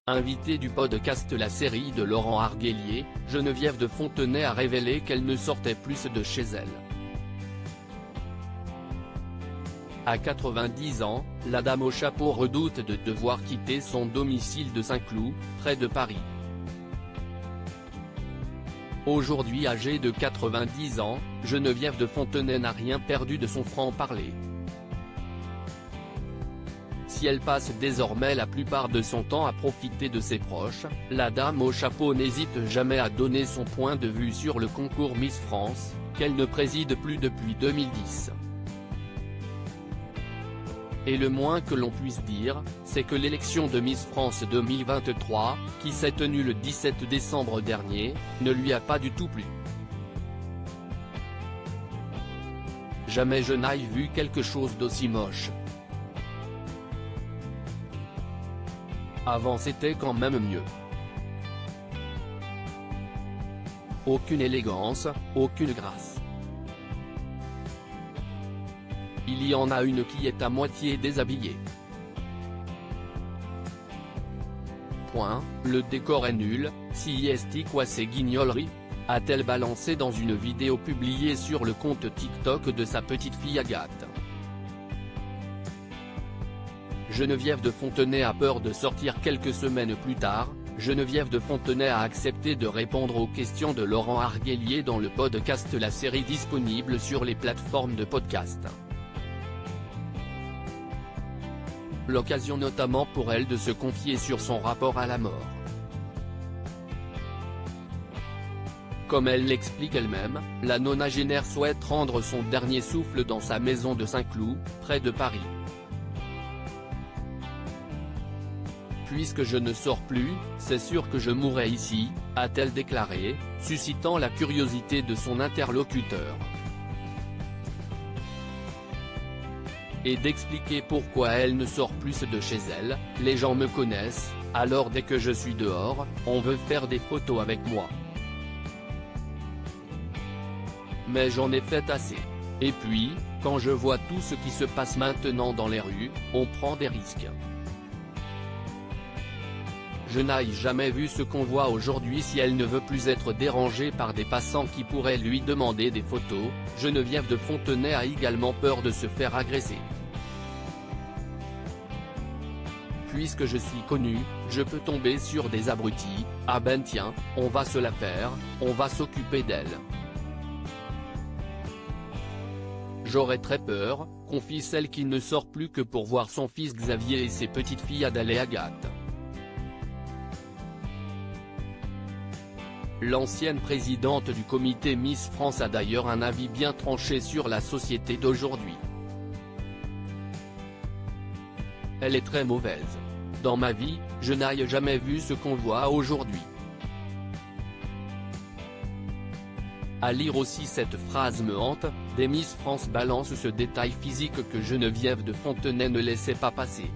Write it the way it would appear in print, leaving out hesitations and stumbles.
Invitée du podcast La Série de Laurent Arguelier, Geneviève de Fontenay a révélé qu'elle ne sortait plus de chez elle. À 90 ans, la dame au chapeau redoute de devoir quitter son domicile de Saint-Cloud, près de Paris. Aujourd'hui âgée de 90 ans, Geneviève de Fontenay n'a rien perdu de son franc-parler. Si elle passe désormais la plupart de son temps à profiter de ses proches, la dame au chapeau n'hésite jamais à donner son point de vue sur le concours Miss France, qu'elle ne préside plus depuis 2010. Et le moins que l'on puisse dire, c'est que l'élection de Miss France 2023, qui s'est tenue le 17 décembre dernier, ne lui a pas du tout plu. Jamais je n'aille vu quelque chose d'aussi moche. Avant c'était quand même mieux. Aucune élégance, aucune grâce. Il y en a une qui est à moitié déshabillée. Point, le décor est nul, si est quoi ces guignoleries, a-t-elle balancé dans une vidéo publiée sur le compte TikTok de sa petite fille Agathe. Geneviève de Fontenay a peur de sortir quelques semaines plus tard. Geneviève de Fontenay a accepté de répondre aux questions de Laurent Arguelier dans le podcast La Série disponible sur les plateformes de podcast. L'occasion notamment pour elle de se confier sur son rapport à la mort. Comme elle l'explique elle-même, la nonagénaire souhaite rendre son dernier souffle dans sa maison de Saint-Cloud, près de Paris. Puisque je ne sors plus, c'est sûr que je mourrai ici, a-t-elle déclaré, suscitant la curiosité de son interlocuteur. Et d'expliquer pourquoi elle ne sort plus de chez elle. Les gens me connaissent, alors dès que je suis dehors, on veut faire des photos avec moi. Mais j'en ai fait assez. Et puis, quand je vois tout ce qui se passe maintenant dans les rues, on prend des risques. Je n'ai jamais vu ce qu'on voit aujourd'hui. Si elle ne veut plus être dérangée par des passants qui pourraient lui demander des photos, Geneviève de Fontenay a également peur de se faire agresser. Puisque je suis connue, je peux tomber sur des abrutis. Ah ben tiens, on va se la faire, on va s'occuper d'elle. J'aurais très peur, confie celle qui ne sort plus que pour voir son fils Xavier et ses petites filles Adèle et Agathe. L'ancienne présidente du comité Miss France a d'ailleurs un avis bien tranché sur la société d'aujourd'hui. Elle est très mauvaise. Dans ma vie, je n'ai jamais vu ce qu'on voit aujourd'hui. À lire aussi cette phrase me hante, des Miss France balancent ce détail physique que Geneviève de Fontenay ne laissait pas passer.